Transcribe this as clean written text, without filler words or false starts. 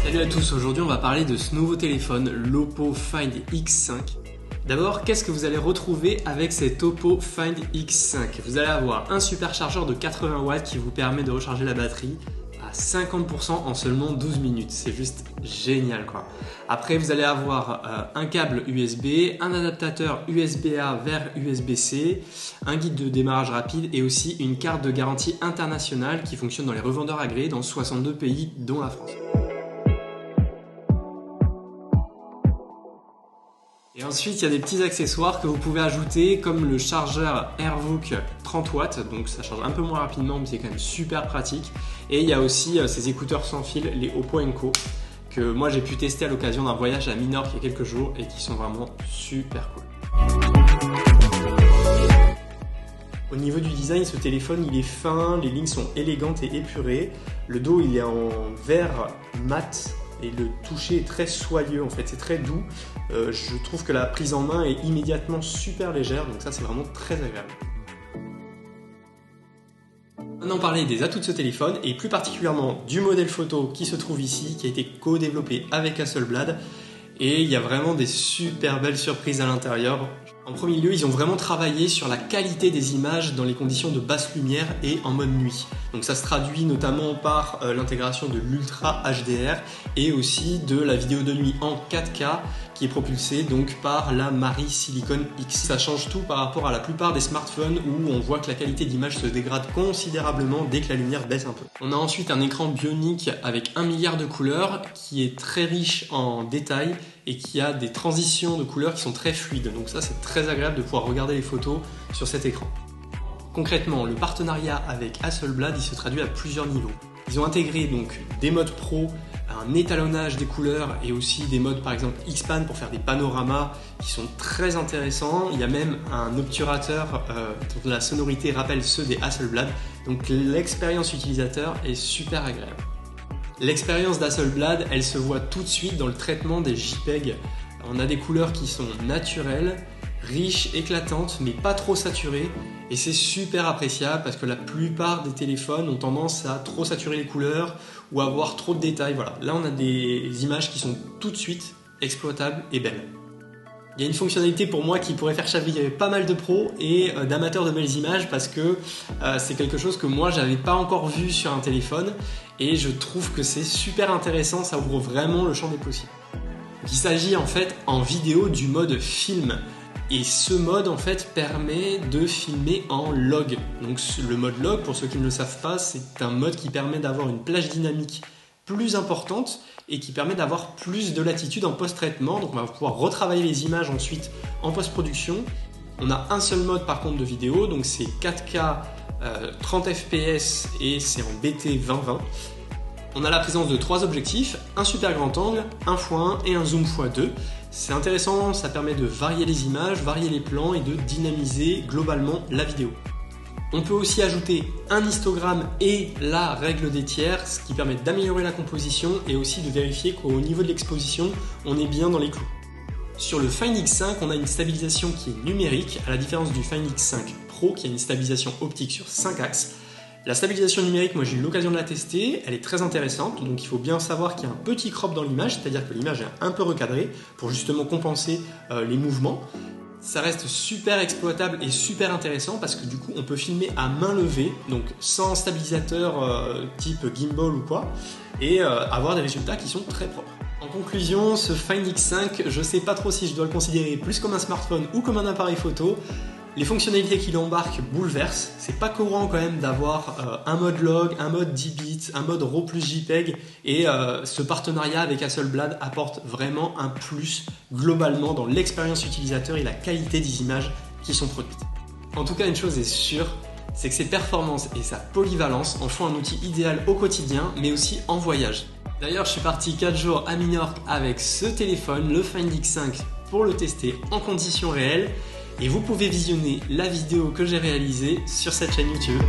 Salut à tous, aujourd'hui on va parler de ce nouveau téléphone, l'Oppo Find X5. D'abord, qu'est-ce que vous allez retrouver avec cet Oppo Find X5? Vous allez avoir un superchargeur de 80 watts qui vous permet de recharger la batterie à 50% en seulement 12 minutes. C'est juste génial quoi. Après, vous allez avoir un câble USB, un adaptateur USB-A vers USB-C, un guide de démarrage rapide et aussi une carte de garantie internationale qui fonctionne dans les revendeurs agréés dans 62 pays dont la France. Et ensuite, il y a des petits accessoires que vous pouvez ajouter comme le chargeur AirVook 30 watts, donc ça charge un peu moins rapidement mais c'est quand même super pratique. Et il y a aussi ces écouteurs sans fil, les Oppo Enco, que moi j'ai pu tester à l'occasion d'un voyage à Minorque il y a quelques jours et qui sont vraiment super cool. Au niveau du design, ce téléphone il est fin, les lignes sont élégantes et épurées, le dos il est en verre mat. Et le toucher est très soyeux en fait, c'est très doux. Je trouve que la prise en main est immédiatement super légère, donc ça c'est vraiment très agréable. Maintenant parler des atouts de ce téléphone et plus particulièrement du modèle photo qui se trouve ici, qui a été co-développé avec Hasselblad. Et il y a vraiment des super belles surprises à l'intérieur. En premier lieu, ils ont vraiment travaillé sur la qualité des images dans les conditions de basse lumière et en mode nuit. Donc ça se traduit notamment par l'intégration de l'Ultra HDR et aussi de la vidéo de nuit en 4K qui est propulsée donc par la Mari Silicon X. Ça change tout par rapport à la plupart des smartphones où on voit que la qualité d'image se dégrade considérablement dès que la lumière baisse un peu. On a ensuite un écran bionique avec 1 milliard de couleurs qui est très riche en détails et qui a des transitions de couleurs qui sont très fluides. Donc ça c'est très agréable de pouvoir regarder les photos sur cet écran. Concrètement, le partenariat avec Hasselblad il se traduit à plusieurs niveaux. Ils ont intégré donc des modes pro, un étalonnage des couleurs et aussi des modes par exemple X-Pan pour faire des panoramas qui sont très intéressants. Il y a même un obturateur dont la sonorité rappelle ceux des Hasselblad. Donc l'expérience utilisateur est super agréable. L'expérience d'Hasselblad, elle se voit tout de suite dans le traitement des JPEG. On a des couleurs qui sont naturelles, riches, éclatantes, mais pas trop saturées. Et c'est super appréciable parce que la plupart des téléphones ont tendance à trop saturer les couleurs ou à avoir trop de détails. Voilà. Là, on a des images qui sont tout de suite exploitables et belles. Il y a une fonctionnalité pour moi qui pourrait faire chavirer pas mal de pros et d'amateurs de belles images parce que c'est quelque chose que moi j'avais pas encore vu sur un téléphone et je trouve que c'est super intéressant, ça ouvre vraiment le champ des possibles. Il s'agit en fait en vidéo du mode film et ce mode en fait permet de filmer en log. Donc le mode log, pour ceux qui ne le savent pas, c'est un mode qui permet d'avoir une plage dynamique plus importante et qui permet d'avoir plus de latitude en post-traitement. Donc on va pouvoir retravailler les images ensuite en post-production. On a un seul mode par contre de vidéo, donc c'est 4K 30 fps et c'est en BT 2020. On a la présence de 3 objectifs, un super grand angle, un x1 et un zoom x2. C'est intéressant, ça permet de varier les images, varier les plans et de dynamiser globalement la vidéo. On peut aussi ajouter un histogramme et la règle des tiers, ce qui permet d'améliorer la composition et aussi de vérifier qu'au niveau de l'exposition, on est bien dans les clous. Sur le Find X5, on a une stabilisation qui est numérique, à la différence du Find X5 Pro qui a une stabilisation optique sur 5 axes. La stabilisation numérique, moi j'ai eu l'occasion de la tester, elle est très intéressante, donc il faut bien savoir qu'il y a un petit crop dans l'image, c'est-à-dire que l'image est un peu recadrée pour justement compenser les mouvements. Ça reste super exploitable et super intéressant parce que du coup on peut filmer à main levée, donc sans stabilisateur type gimbal ou quoi, et avoir des résultats qui sont très propres. En conclusion, ce Find X5, je sais pas trop si je dois le considérer plus comme un smartphone ou comme un appareil photo. Les fonctionnalités qu'il embarque bouleversent. C'est pas courant quand même d'avoir un mode log, un mode 10 bits, un mode RAW plus JPEG et ce partenariat avec Hasselblad apporte vraiment un plus globalement dans l'expérience utilisateur et la qualité des images qui sont produites. En tout cas, une chose est sûre, c'est que ses performances et sa polyvalence en font un outil idéal au quotidien mais aussi en voyage. D'ailleurs, je suis parti 4 jours à Minorque avec ce téléphone, le Find X5, pour le tester en conditions réelles. Et vous pouvez visionner la vidéo que j'ai réalisée sur cette chaîne YouTube.